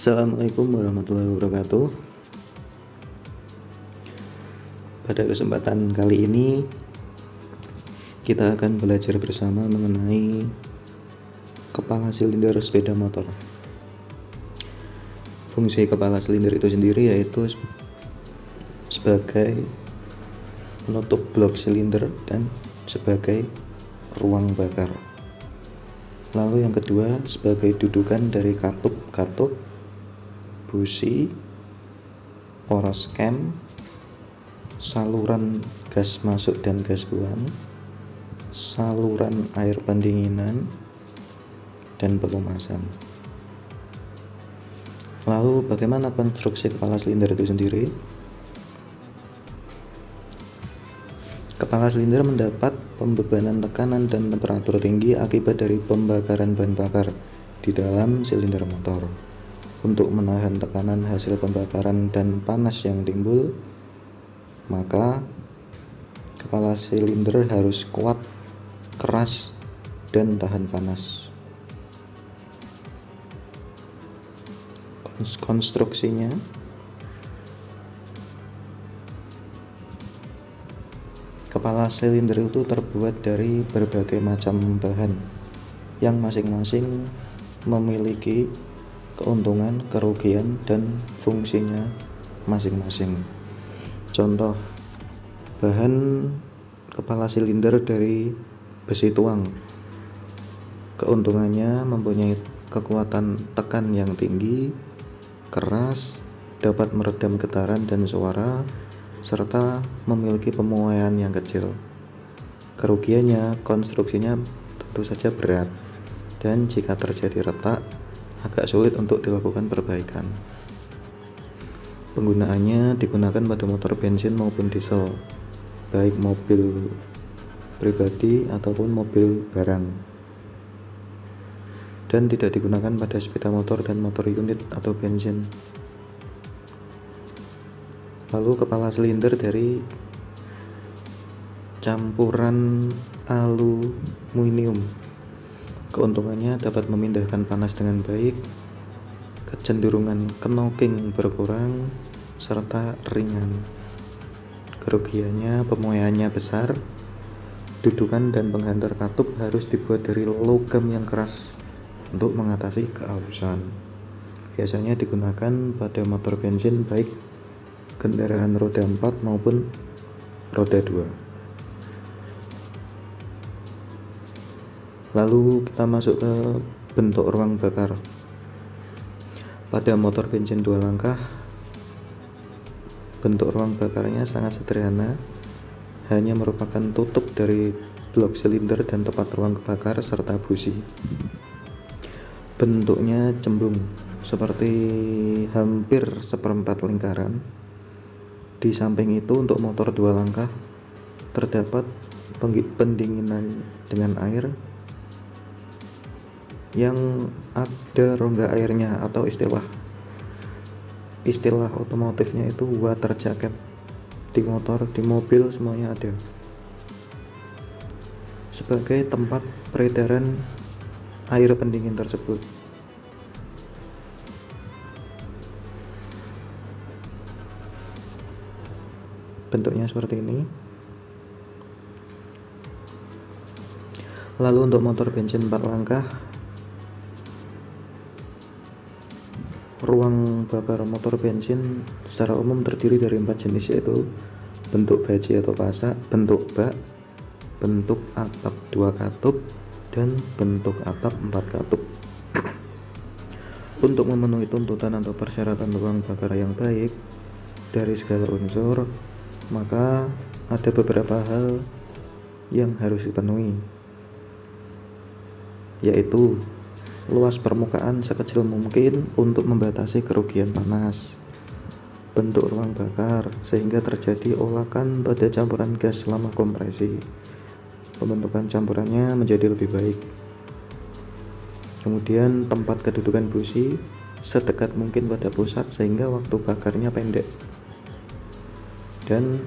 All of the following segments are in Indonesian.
Assalamualaikum warahmatullahi wabarakatuh. Pada kesempatan kali ini kita akan belajar bersama mengenai kepala silinder sepeda motor. Fungsi kepala silinder itu sendiri yaitu sebagai penutup blok silinder dan sebagai ruang bakar. Lalu yang kedua sebagai dudukan dari katup, busi, poros cam, saluran gas masuk dan gas buang, saluran air pendinginan, dan pelumasan. Lalu bagaimana konstruksi kepala silinder itu sendiri? Kepala silinder mendapat pembebanan tekanan dan temperatur tinggi akibat dari pembakaran bahan bakar di dalam silinder motor. Untuk menahan tekanan hasil pembakaran dan panas yang timbul, maka kepala silinder harus kuat, keras, dan tahan panas. Konstruksinya kepala silinder itu terbuat dari berbagai macam bahan yang masing-masing memiliki keuntungan, kerugian, dan fungsinya masing-masing. Contoh bahan kepala silinder dari besi tuang. Keuntungannya mempunyai kekuatan tekan yang tinggi, keras, dapat meredam getaran dan suara, serta memiliki pemuaian yang kecil. Kerugiannya, konstruksinya tentu saja berat, dan jika terjadi retak, agak sulit untuk dilakukan perbaikan. Penggunaannya digunakan pada motor bensin maupun diesel, baik mobil pribadi ataupun mobil barang, dan tidak digunakan pada sepeda motor dan motor unit atau bensin. Lalu kepala silinder dari campuran aluminium. Keuntungannya dapat memindahkan panas dengan baik, kecenderungan knocking berkurang, serta ringan. Kerugiannya, pemuaiannya besar, dudukan dan penghantar katup harus dibuat dari logam yang keras untuk mengatasi keausan. Biasanya digunakan pada motor bensin baik kendaraan roda 4 maupun roda 2. Lalu kita masuk ke bentuk ruang bakar. Pada motor bensin 2 langkah, bentuk ruang bakarnya sangat sederhana, hanya merupakan tutup dari blok silinder dan tempat ruang bakar serta busi. Bentuknya cembung, seperti hampir seperempat lingkaran. Di samping itu untuk motor 2 langkah terdapat pendinginan dengan air yang ada rongga airnya, atau istilah otomotifnya itu water jacket. Di motor, di mobil semuanya ada, sebagai tempat peredaran air pendingin tersebut. Bentuknya seperti ini. Lalu untuk motor bensin 4 langkah, ruang bakar motor bensin secara umum terdiri dari 4 jenis, yaitu bentuk baji atau pasak, bentuk bak, bentuk atap 2 katup, dan bentuk atap 4 katup. Untuk memenuhi tuntutan atau persyaratan ruang bakar yang baik dari segala unsur, maka ada beberapa hal yang harus dipenuhi, yaitu luas permukaan sekecil mungkin untuk membatasi kerugian panas, bentuk ruang bakar sehingga terjadi olakan pada campuran gas selama kompresi, pembentukan campurannya menjadi lebih baik. Kemudian tempat kedudukan busi sedekat mungkin pada pusat sehingga waktu bakarnya pendek, dan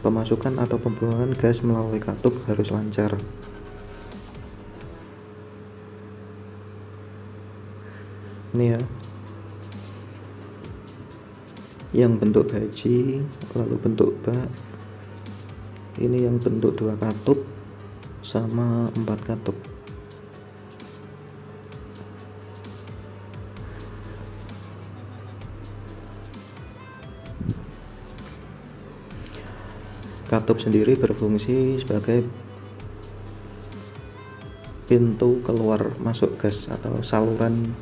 pemasukan atau pembuangan gas melalui katup harus lancar. Ini ya yang bentuk baji, lalu bentuk bak, ini yang bentuk 2 katup sama 4 katup. Katup sendiri berfungsi sebagai pintu keluar masuk gas atau saluran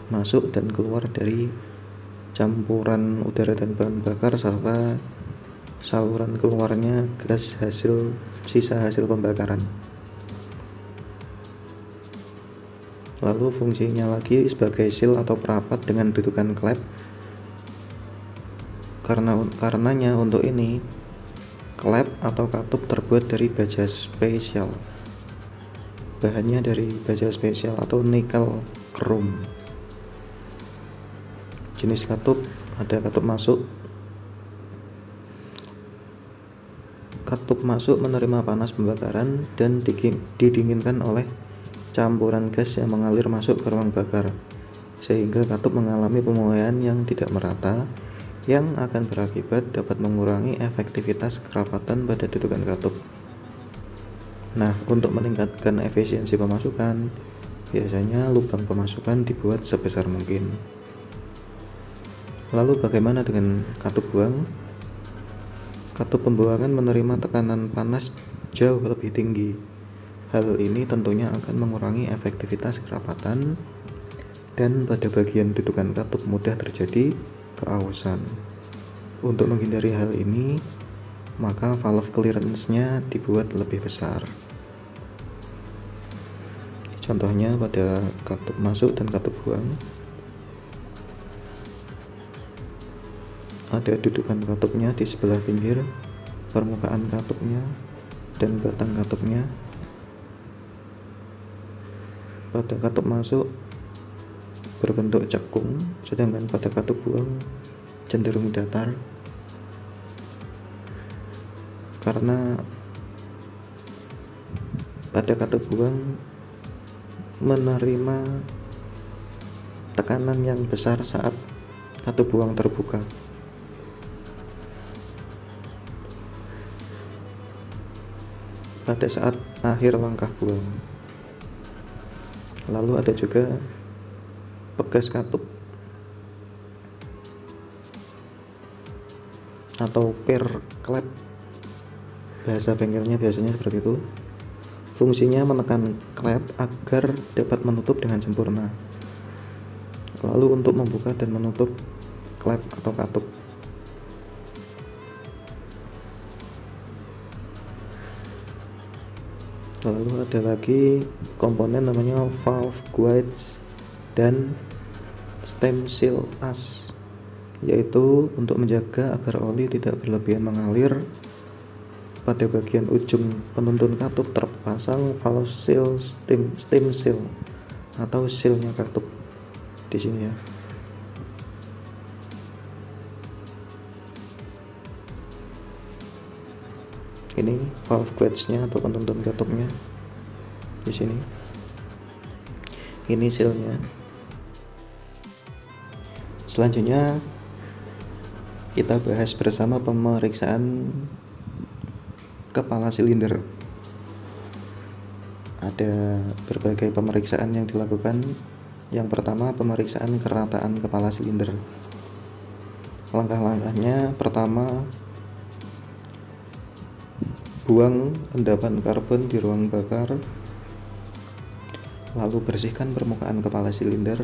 masuk dan keluar dari campuran udara dan bahan bakar, serta saluran keluarnya gas sisa hasil pembakaran. Lalu fungsinya lagi sebagai seal atau perapat dengan dudukan klep. Karenanya untuk ini klep atau katup terbuat dari baja spesial. Bahannya dari baja spesial atau nikel krom. Jenis katup ada katup masuk. Katup masuk menerima panas pembakaran dan didinginkan oleh campuran gas yang mengalir masuk ke ruang bakar, sehingga katup mengalami pemuaian yang tidak merata, yang akan berakibat dapat mengurangi efektivitas kerapatan pada dudukan katup. Nah, untuk meningkatkan efisiensi pemasukan, biasanya lubang pemasukan dibuat sebesar mungkin. Lalu bagaimana dengan katup buang? Katup pembuangan menerima tekanan panas jauh lebih tinggi. Hal ini tentunya akan mengurangi efektivitas kerapatan, dan pada bagian dudukan katup mudah terjadi keausan. Untuk menghindari hal ini, maka valve clearance-nya dibuat lebih besar. Contohnya pada katup masuk dan katup buang, ada dudukan katupnya di sebelah pinggir, permukaan katupnya, dan batang katupnya. Pada katup masuk berbentuk cekung, sedangkan pada katup buang cenderung datar, karena pada katup buang menerima tekanan yang besar saat katup buang terbuka. Pada saat akhir langkah buang. Lalu ada juga pegas katup atau per klep, bahasa bengkelnya biasanya seperti itu. Fungsinya menekan klep agar dapat menutup dengan sempurna, lalu untuk membuka dan menutup klep atau katup. Lalu ada lagi komponen namanya valve guides dan stem seal as, yaitu untuk menjaga agar oli tidak berlebihan mengalir. Pada bagian ujung penuntun katup terpasang valve seal stem seal atau sealnya katup di sini ya. Ini valve guides-nya atau penuntun katupnya di sini. Ini sealnya. Selanjutnya kita bahas bersama pemeriksaan kepala silinder. Ada berbagai pemeriksaan yang dilakukan. Yang pertama, pemeriksaan kerataan kepala silinder. Langkah-langkahnya, pertama, buang endapan karbon di ruang bakar, lalu bersihkan permukaan kepala silinder.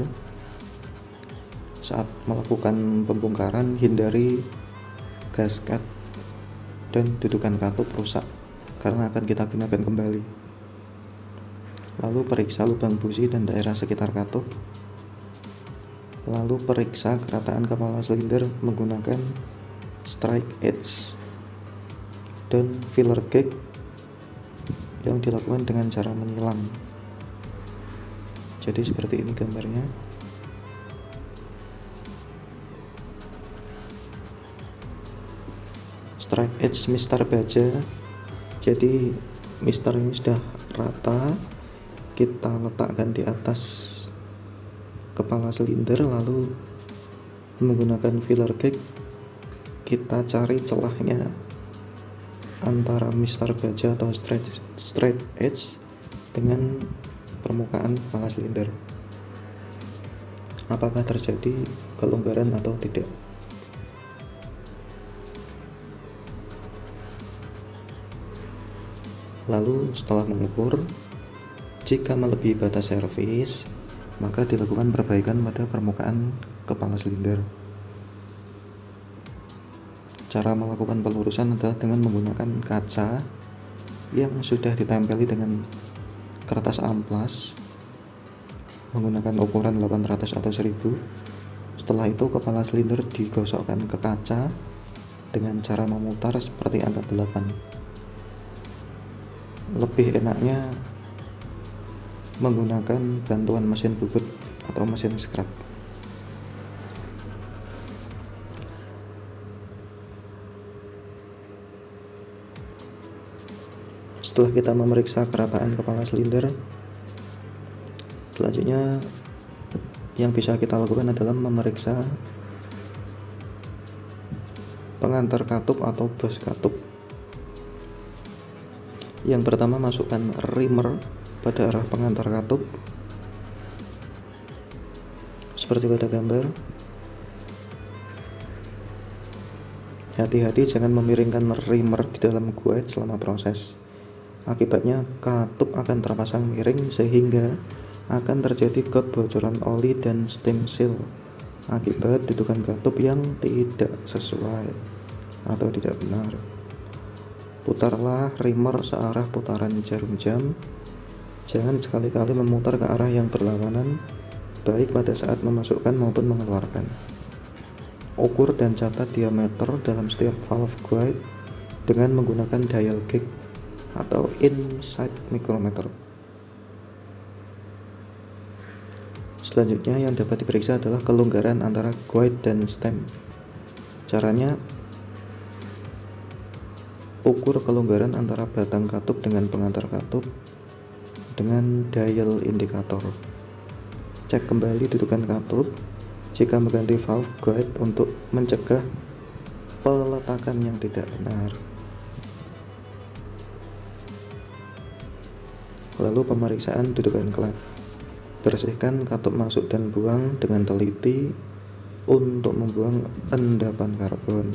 Saat melakukan pembongkaran, hindari gasket dan dudukan katup rusak karena akan kita gunakan kembali. Lalu periksa lubang busi dan daerah sekitar katup. Lalu periksa kerataan kepala silinder menggunakan strike edge dan filler gauge yang dilakukan dengan cara menyilang. Jadi seperti ini gambarnya. Strike edge mistar baja. Jadi mistar ini sudah rata, kita letakkan di atas kepala silinder, lalu menggunakan filler gauge kita cari celahnya antara mistar baja atau straight edge dengan permukaan kepala silinder. Apakah terjadi kelonggaran atau tidak? Lalu setelah mengukur, jika melebihi batas servis, maka dilakukan perbaikan pada permukaan kepala silinder. Cara melakukan pelurusan adalah dengan menggunakan kaca yang sudah ditempeli dengan kertas amplas menggunakan ukuran 800 atau 1000. Setelah itu kepala silinder digosokkan ke kaca dengan cara memutar seperti angka 8. Lebih enaknya menggunakan bantuan mesin bubut atau mesin scrap. Setelah kita memeriksa kerataan kepala silinder, selanjutnya yang bisa kita lakukan adalah memeriksa pengantar katup atau bos katup. Yang pertama, masukkan reamer pada arah pengantar katup seperti pada gambar. Hati-hati jangan memiringkan reamer di dalam guide selama proses. Akibatnya katup akan terpasang miring sehingga akan terjadi kebocoran oli dan steam seal akibat dudukan katup yang tidak sesuai atau tidak benar. Putarlah reamer searah putaran jarum jam. Jangan sekali-kali memutar ke arah yang berlawanan, baik pada saat memasukkan maupun mengeluarkan. Ukur dan catat diameter dalam setiap valve guide dengan menggunakan dial gauge atau inside micrometer. Selanjutnya yang dapat diperiksa adalah kelonggaran antara guide dan stem. Caranya, ukur kelonggaran antara batang katup dengan pengantar katup dengan dial indikator. Cek kembali dudukan katup jika mengganti valve guide untuk mencegah peletakan yang tidak benar. Lalu pemeriksaan dudukan klep. Bersihkan katup masuk dan buang dengan teliti untuk membuang endapan karbon.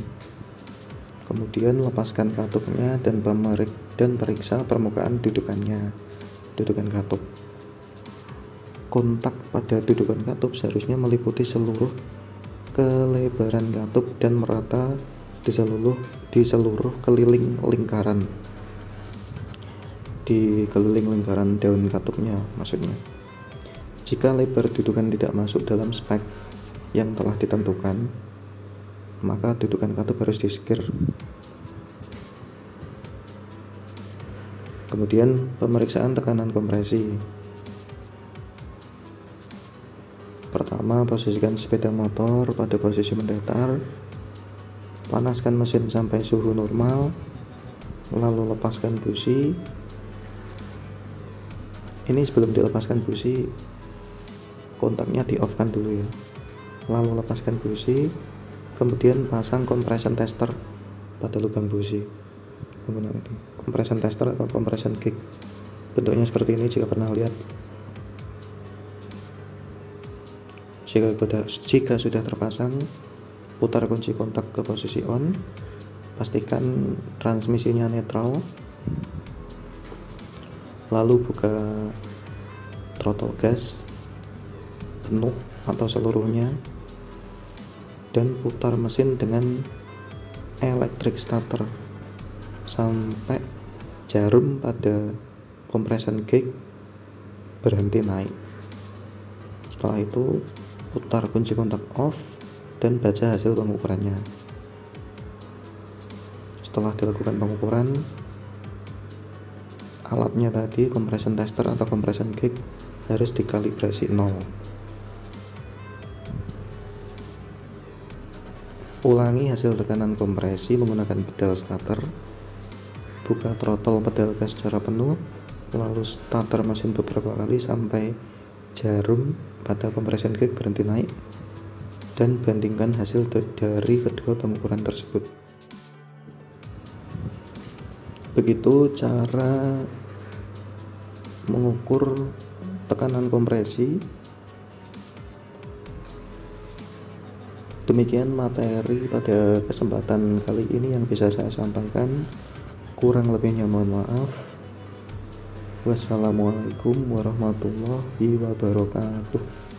Kemudian lepaskan katupnya dan periksa permukaan dudukan katup. Kontak pada dudukan katup seharusnya meliputi seluruh kelebaran katup dan merata di seluruh keliling lingkaran daun katupnya maksudnya. Jika lebar dudukan tidak masuk dalam spek yang telah ditentukan, maka dudukan katup harus diskir. Kemudian pemeriksaan tekanan kompresi. Pertama, posisikan sepeda motor pada posisi mendatar. Panaskan mesin sampai suhu normal, lalu lepaskan busi. Ini sebelum dilepaskan busi, kontaknya di off kan dulu ya. Lalu lepaskan busi. Kemudian pasang compression tester pada lubang busi menggunakan compression tester atau compression gauge. Bentuknya seperti ini jika pernah lihat. Jika sudah terpasang, putar kunci kontak ke posisi on. Pastikan transmisinya netral. Lalu buka throttle gas penuh atau seluruhnya dan putar mesin dengan electric starter sampai jarum pada compression gauge berhenti naik. Setelah itu putar kunci kontak off dan baca hasil pengukurannya. Setelah dilakukan pengukuran, alatnya tadi, compression tester atau compression gauge, harus dikalibrasi 0. Ulangi hasil tekanan kompresi menggunakan pedal starter. Buka throttle pedal gas secara penuh, lalu starter mesin beberapa kali sampai jarum pada compression gauge berhenti naik dan bandingkan hasil dari kedua pengukuran tersebut. Begitu cara mengukur tekanan kompresi. Demikian materi pada kesempatan kali ini yang bisa saya sampaikan. Kurang lebihnya mohon maaf. Wassalamualaikum warahmatullahi wabarakatuh.